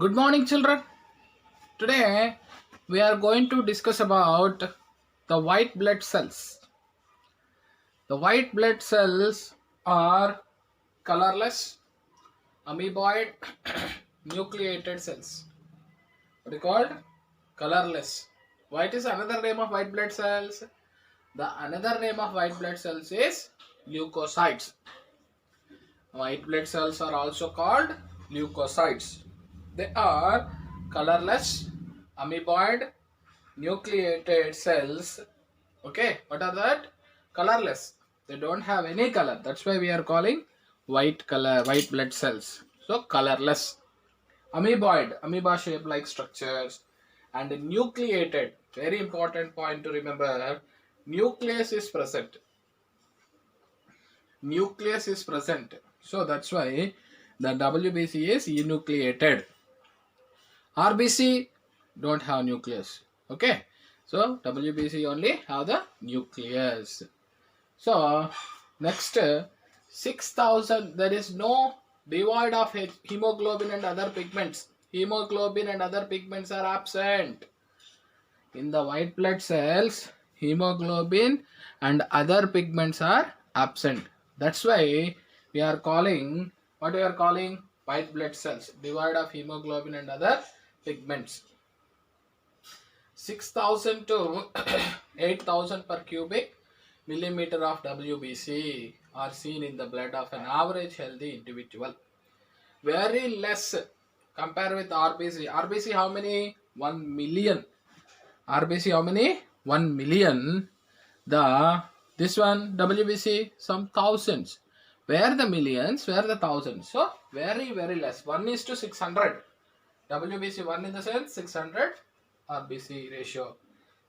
Good morning, children. Today we are going to discuss about the white blood cells. The white blood cells are colorless, amoeboid, nucleated cells. What is called? Colorless. White is another name of white blood cells. The another name of white blood cells is leukocytes. White blood cells are also called leukocytes. They are colorless, amoeboid, nucleated cells. Okay, what are that? Colorless. They don't have any color. That's why we are calling white blood cells. So colorless. Amoeboid, amoeba shape like structures, and nucleated. Very important point to remember. Nucleus is present. Nucleus is present. So that's why the WBC is enucleated. RBC don't have nucleus. Okay. So WBC only have the nucleus. So next 6,000, there is no devoid of hemoglobin and other pigments. Hemoglobin and other pigments are absent. In the white blood cells, hemoglobin and other pigments are absent. That's why we are calling, what we are calling, white blood cells, devoid of hemoglobin and other pigments. 6,000 to 8,000 per cubic millimeter of WBC are seen in the blood of an average healthy individual. Very less compare with RBC. RBC how many? 1 million. RBC how many? 1 million. This one WBC some thousands. Where the millions? Where the thousands? So very less. 1 is to 600. WBC 1 in the sense 600 RBC ratio.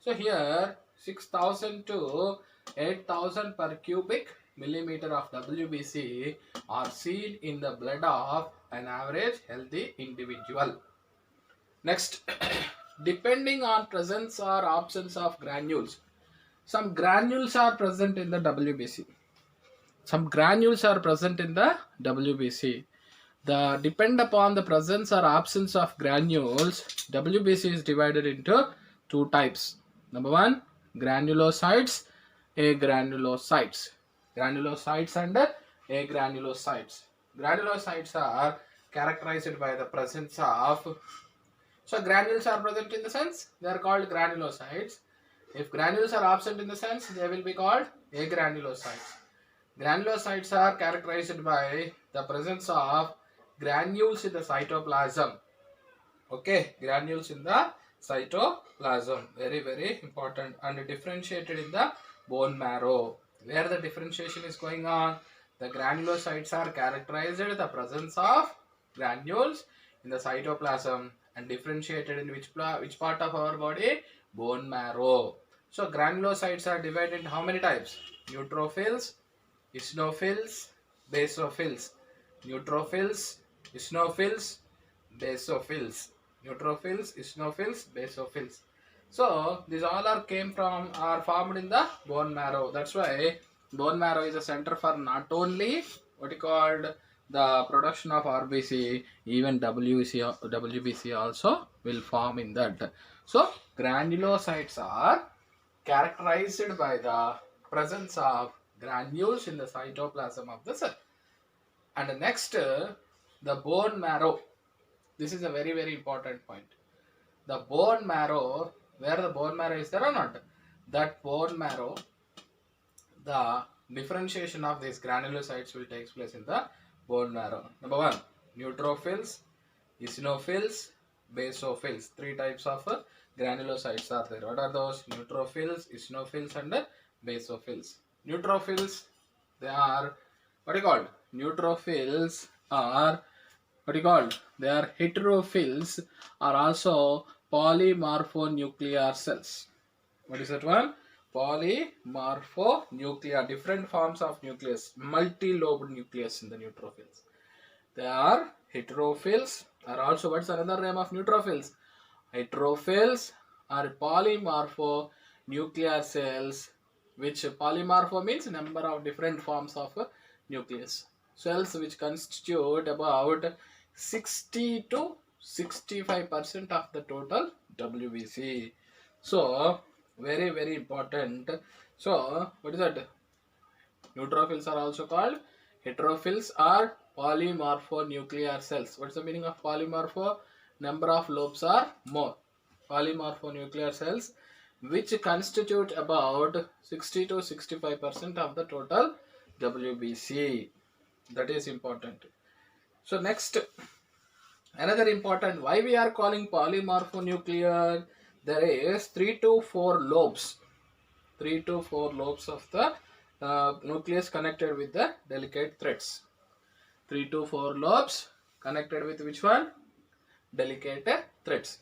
So here 6,000 to 8,000 per cubic millimeter of WBC are seen in the blood of an average healthy individual. Next, depending on presence or absence of granules. Some granules are present in the WBC. Some granules are present in the WBC. The depend upon the presence or absence of granules, WBC is divided into two types. Number one, granulocytes, agranulocytes. Granulocytes and agranulocytes. Granulocytes are characterized by the presence of, so granules are present in the sense they are called granulocytes. If granules are absent in the sense, they will be called agranulocytes. Granulocytes are characterized by the presence of granules in the cytoplasm. Okay, granules in the cytoplasm. Very important, and differentiated in the bone marrow. Where the differentiation is going on, the granulocytes are characterized the presence of granules in the cytoplasm and differentiated in which part of our body? Bone marrow. So granulocytes are divided into how many types? Neutrophils, eosinophils, basophils. Neutrophils, eosinophils, basophils. Neutrophils, eosinophils, basophils. So these all are formed in the bone marrow. That's why bone marrow is a center for not only what you called the production of RBC, even WBC also will form in that. So granulocytes are characterized by the presence of granules in the cytoplasm of the cell. And next, the bone marrow. This is a very important point. The bone marrow, where the bone marrow is there or not, that bone marrow, the differentiation of these granulocytes will take place in the bone marrow. Number one, neutrophils, eosinophils, basophils. Three types of granulocytes are there. What are those? Neutrophils, eosinophils, and basophils. Neutrophils, they are what you called? Neutrophils are what you called? They are heterophils, are also polymorphonuclear cells. What is that one? Polymorphonuclear, different forms of nucleus, multi-lobed nucleus in the neutrophils. They are heterophils, are also, what's another name of neutrophils? Heterophils are polymorphonuclear cells, which polymorpho means number of different forms of nucleus. Cells which constitute about 60 to 65% of the total WBC. So very very important. So what is that? Neutrophils are also called heterophils or polymorphonuclear cells. What's the meaning of polymorpho? Number of lobes are more. Polymorphonuclear cells, which constitute about 60 to 65% of the total WBC. That is important. So next, another important, why we are calling polymorphonuclear, there is 3 to 4 lobes. 3 to 4 lobes of the nucleus connected with the delicate threads. 3 to 4 lobes connected with which one? Delicate threads.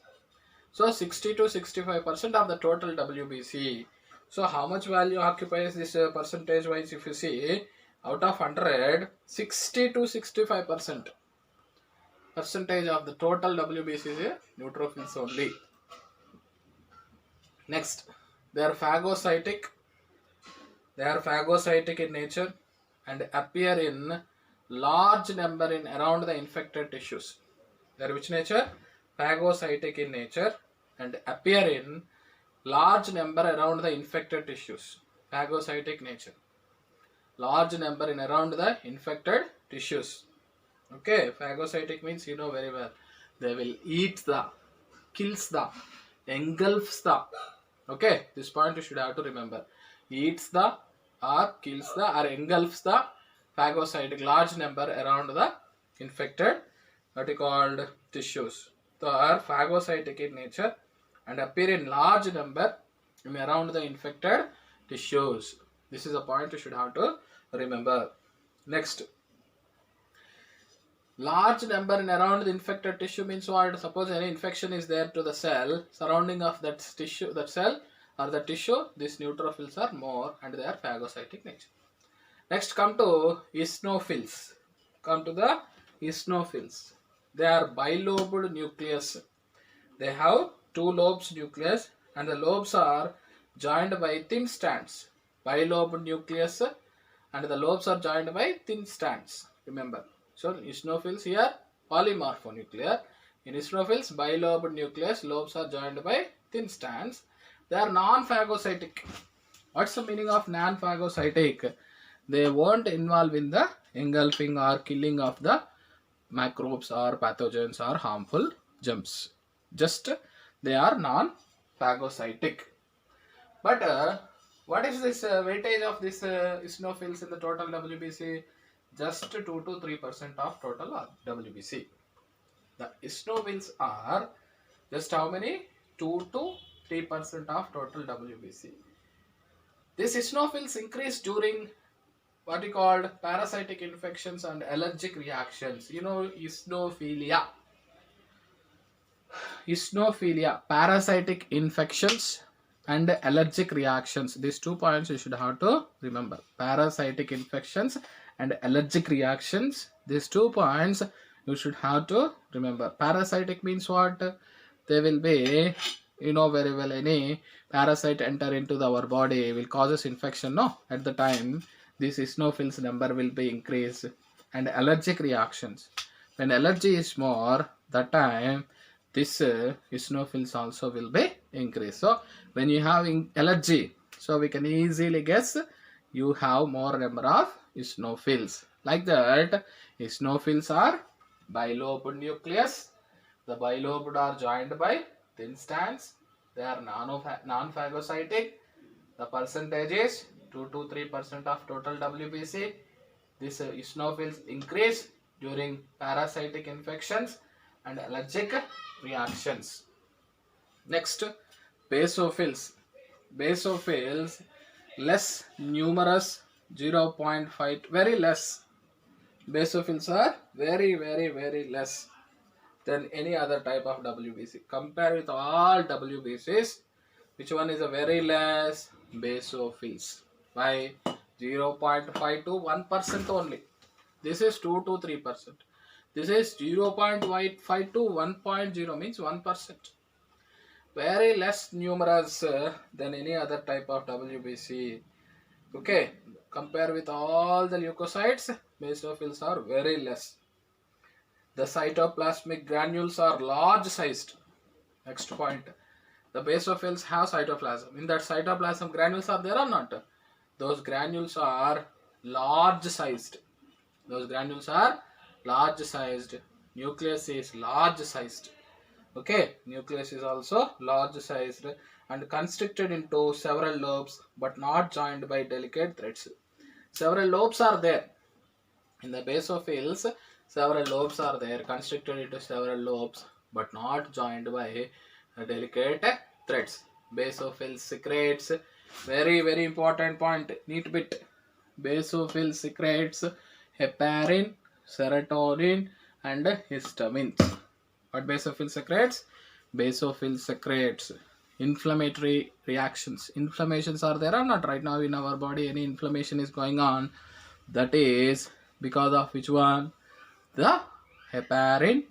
So 60 to 65% of the total WBC. So how much value occupies this percentage wise? If you see, out of 100, 60 to 65% percentage of the total WBC is neutrophils only. Next, they are phagocytic. They are phagocytic in nature and appear in large number in around the infected tissues. They are which nature? Phagocytic in nature and appear in large number around the infected tissues. Phagocytic nature. Large number in around the infected tissues. Okay, phagocytic means you know very well. They will eat the, kills the, engulfs the. Okay, this point you should have to remember. Eats the, or kills the, or engulfs the phagocytic large number around the infected, what is called tissues. They are phagocytic in nature and appear in large number in around the infected tissues. This is a point you should have to remember. Next, large number in around the infected tissue means what? Suppose any infection is there to the cell surrounding of that tissue, that cell or the tissue, these neutrophils are more and they are phagocytic nature. Next, come to eosinophils. Come to the eosinophils. They are bilobed nucleus. They have 2 lobes nucleus and the lobes are joined by thin strands. Bilobed nucleus and the lobes are joined by thin strands. Remember. So eosinophils here polymorphonuclear. In eosinophils, bilobed nucleus, lobes are joined by thin strands. They are non-phagocytic. What's the meaning of non-phagocytic? They won't involve in the engulfing or killing of the microbes or pathogens or harmful germs. Just they are non-phagocytic. But what is this weightage of this eosinophils in the total WBC? Just 2 to 3% of total WBC. The eosinophils are just how many? 2 to 3% of total WBC. These eosinophils increase during what we called parasitic infections and allergic reactions. You know, eosinophilia. Eosinophilia, parasitic infections and allergic reactions. These 2 points you should have to remember. Parasitic infections and allergic reactions. These 2 points you should have to remember. Parasitic means what? They will be, you know very well, any parasite enter into our body will causes infection. No, at the time this eosinophils number will be increased. And allergic reactions, when allergy is more, that time this eosinophils also will be increased. So when you have allergy, so we can easily guess you have more number of eosinophils. Like that, eosinophils are bilobed nucleus. The bilobed are joined by thin strands. They are non-phagocytic. The percentage is 2 to 3% of total WBC. These eosinophils increase during parasitic infections and allergic reactions. Next, basophils. Basophils less numerous, 0.5, very less. Basophils are very less than any other type of WBC. Compare with all WBCs, which one is a very less? Basophils. By 0.5 to 1% only. This is 2 to 3%. This is 0.5 to 1.0 means 1%. Very less numerous than any other type of WBC. Okay, compare with all the leukocytes, basophils are very less. The cytoplasmic granules are large sized. Next point. The basophils have cytoplasm. In that cytoplasm, granules are there or not? Those granules are large sized. Those granules are large sized. Nucleus is large sized. Okay, nucleus is also large sized and constricted into several lobes but not joined by delicate threads. Several lobes are there. In the basophils, several lobes are there, constricted into several lobes but not joined by delicate threads. Basophil secretes, very important point, neat bit. Basophil secretes heparin, serotonin and histamine. What basophil secretes? Basophil secretes inflammatory reactions. Inflammations are there or not? Right now in our body, any inflammation is going on. That is because of which one? The heparin,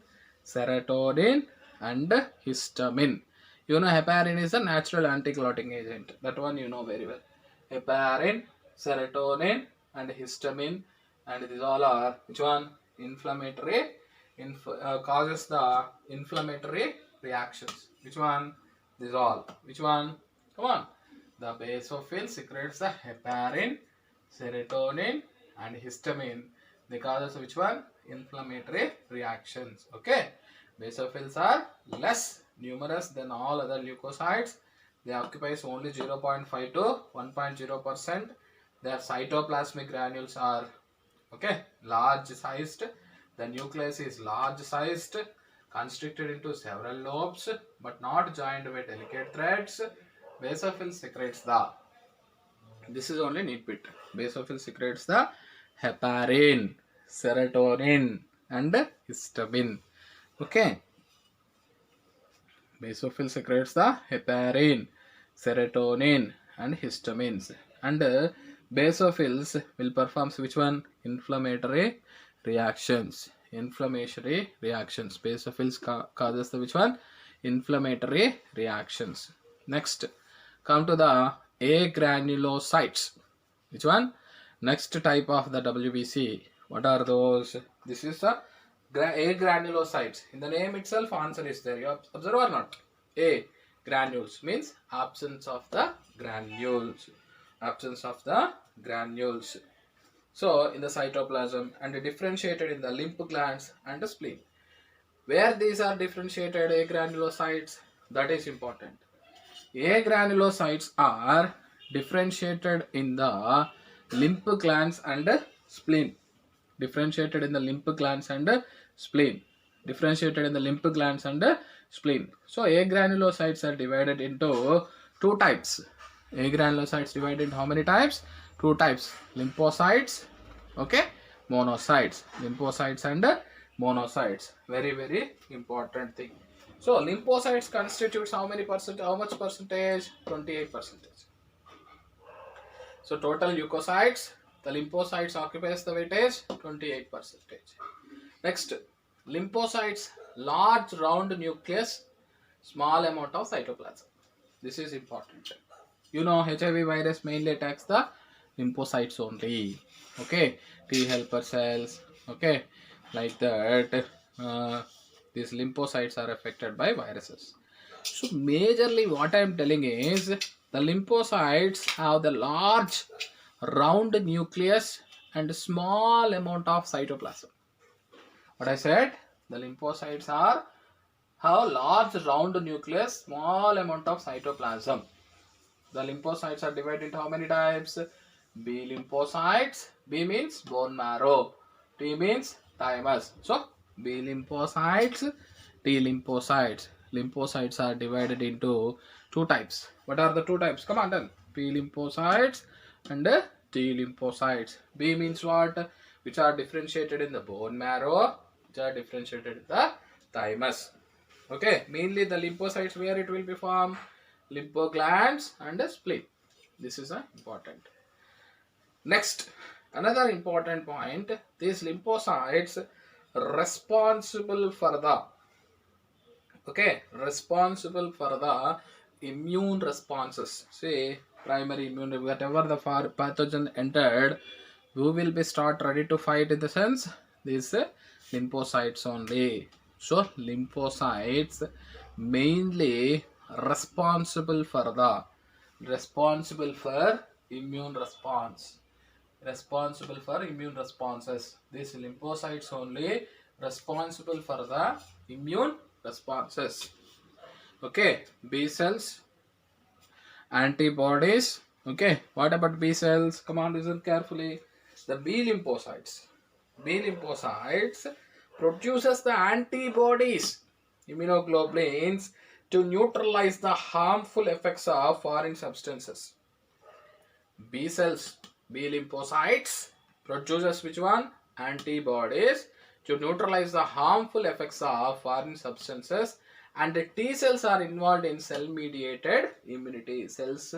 serotonin and histamine. You know heparin is a natural anti-clotting agent. That one you know very well. Heparin, serotonin and histamine, and these all are which one? Inflammatory. Causes the inflammatory reactions. Which one? These all. Which one? Come on. The basophil secretes the heparin, serotonin and histamine. They cause which one? Inflammatory reactions. Okay. Basophils are less numerous than all other leukocytes. They occupies only 0.5 to 1.0%. Their cytoplasmic granules are okay large sized. The nucleus is large sized, constricted into several lobes but not joined by delicate threads. Basophil secretes the, this is only neat bit. Basophil secretes the heparin, serotonin and histamine. Okay. Basophil secretes the heparin, serotonin and histamines. And basophils will perform which one? Inflammatory reactions. Inflammatory reactions. Basophils causes the which one? Inflammatory reactions. Next, come to the agranulocytes. Which one? Next type of the WBC. What are those? This is the agranulocytes. In the name itself, answer is there. You observe or not? A granules means absence of the granules. Absence of the granules. So in the cytoplasm and differentiated in the lymph glands and the spleen. Where these are differentiated agranulocytes, that is important. Agranulocytes are differentiated in the lymph glands and spleen. Differentiated in the lymph glands and spleen. Differentiated in the lymph glands and spleen. So agranulocytes are divided into two types. Agranulocytes divided into how many types? Two types. Lymphocytes, okay, monocytes. Lymphocytes and monocytes. Very important thing. So lymphocytes constitutes how many percent? How much percentage? 28%. So total leukocytes, the lymphocytes occupies the weightage 28%. Next, lymphocytes, large round nucleus, small amount of cytoplasm. This is important. You know HIV virus mainly attacks the lymphocytes only. Okay, T helper cells. Okay, like that. These lymphocytes are affected by viruses. So majorly what I am telling is the lymphocytes have the large round nucleus and small amount of cytoplasm. What I said, the lymphocytes have large round nucleus, small amount of cytoplasm. The lymphocytes are divided into how many types? B lymphocytes. B means bone marrow. T means thymus. So B lymphocytes, T lymphocytes. Lymphocytes are divided into two types. What are the two types? Come on, then. B lymphocytes and T lymphocytes. B means what? Which are differentiated in the bone marrow, which are differentiated in the thymus. Okay, mainly the lymphocytes where it will be formed? Lymphoglands and spleen. This is important. Next, another important point, these lymphocytes responsible for the responsible for the immune responses. Say primary immune, whatever the pathogen entered, we will be start ready to fight in the sense this lymphocytes only. So lymphocytes mainly responsible for immune response, responsible for immune responses. These lymphocytes only responsible for the immune responses. Okay, B cells, antibodies. Okay, what about B cells? Come on, listen carefully. The B lymphocytes produces the antibodies, immunoglobulins, to neutralize the harmful effects of foreign substances. B cells, B lymphocytes produces which one? Antibodies to neutralize the harmful effects of foreign substances, and the T cells are involved in cell mediated immunity. Cells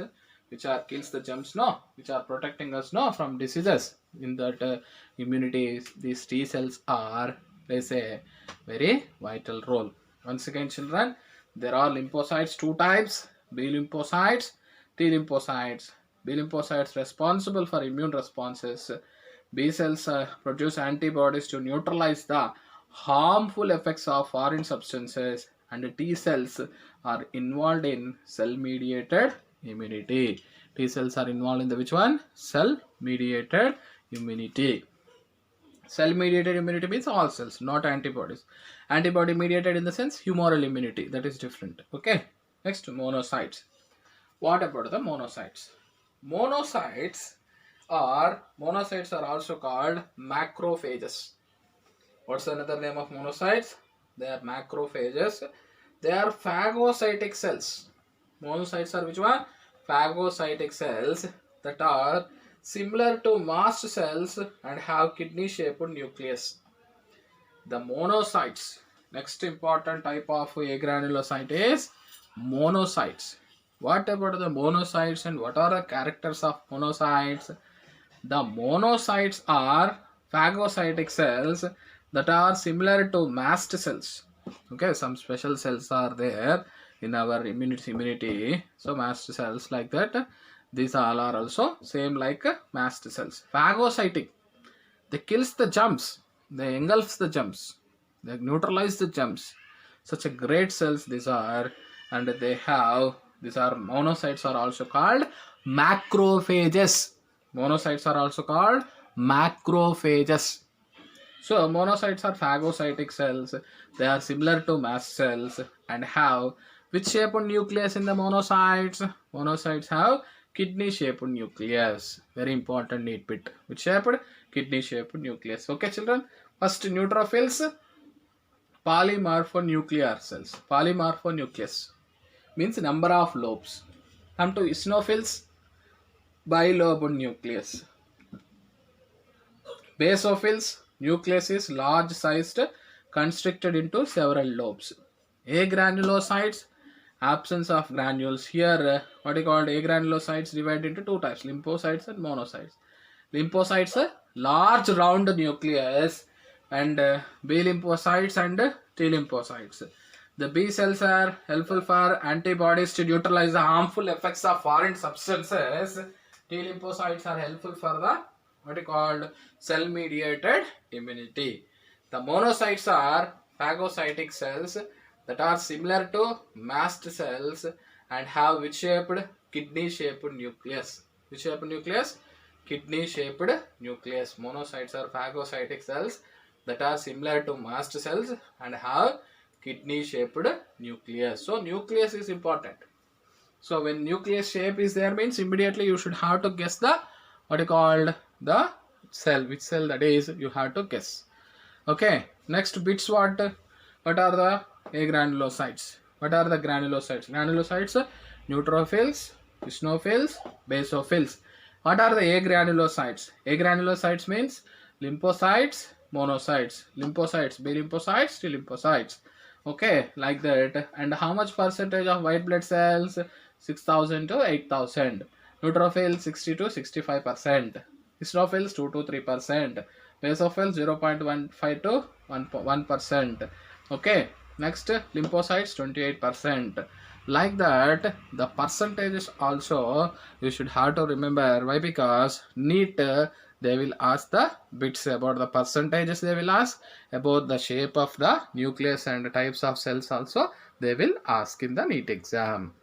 which are kills the germs, no, which are protecting us, no, from diseases. In that immunity, these T cells are plays a very vital role. Once again, children, there are lymphocytes, two types: B lymphocytes, T lymphocytes. B lymphocytes responsible for immune responses. B cells produce antibodies to neutralize the harmful effects of foreign substances, and T cells are involved in cell mediated immunity. T cells are involved in the which one? Cell mediated immunity. Cell mediated immunity means all cells, not antibodies. Antibody mediated in the sense humoral immunity, that is different. Okay, next, monocytes. What about the monocytes? Monocytes are also called macrophages. What's another name of monocytes? They are macrophages. They are phagocytic cells. Monocytes are which one? Phagocytic cells that are similar to mast cells and have kidney-shaped nucleus. The monocytes. Next important type of agranulocyte is monocytes. What about the monocytes and what are the characters of monocytes? The monocytes are phagocytic cells that are similar to mast cells. Okay, some special cells are there in our immunity. So mast cells like that. These all are also same like mast cells. Phagocytic. They kills the germs. They engulfs the germs. They neutralize the germs. Such a great cells these are, and they have, these are monocytes are also called macrophages. Monocytes are also called macrophages. So monocytes are phagocytic cells. They are similar to mast cells and have which shaped nucleus in the monocytes? Monocytes have kidney-shaped nucleus. Very important need bit. Which shaped? Kidney-shaped nucleus. Okay, children. First, neutrophils, polymorphonuclear cells. Polymorphonucleus means number of lobes. Come to eosinophils, bilobed nucleus. Basophils, nucleus is large sized, constricted into several lobes. Agranulocytes, absence of granules. Here what is called agranulocytes divided into two types, lymphocytes and monocytes. Lymphocytes, large round nucleus, and B lymphocytes and T lymphocytes. The B cells are helpful for antibodies to neutralize the harmful effects of foreign substances. T lymphocytes are helpful for the what is called cell mediated immunity. The monocytes are phagocytic cells that are similar to mast cells and have which shaped? Kidney shaped nucleus. Which shaped nucleus? Kidney shaped nucleus. Monocytes are phagocytic cells that are similar to mast cells and have kidney shaped nucleus. So nucleus is important. So when nucleus shape is there means immediately you should have to guess the what is called the cell, which cell that is, you have to guess. Okay, next bits, what are the agranulocytes? What are the granulocytes? Granulocytes, neutrophils, eosinophils, basophils. What are the agranulocytes? Agranulocytes means lymphocytes, monocytes. Lymphocytes, B lymphocytes, T lymphocytes. Okay, like that. And how much percentage of white blood cells? 6,000 to 8,000. Neutrophils 60 to 65%. Eosinophils 2 to 3%. Basophils 0.15 to 1%. Okay. Next, lymphocytes 28%. Like that, the percentages also you should have to remember. Why? Because NEET they will ask the bits about the percentages, they will ask about the shape of the nucleus and types of cells also they will ask in the NEET exam.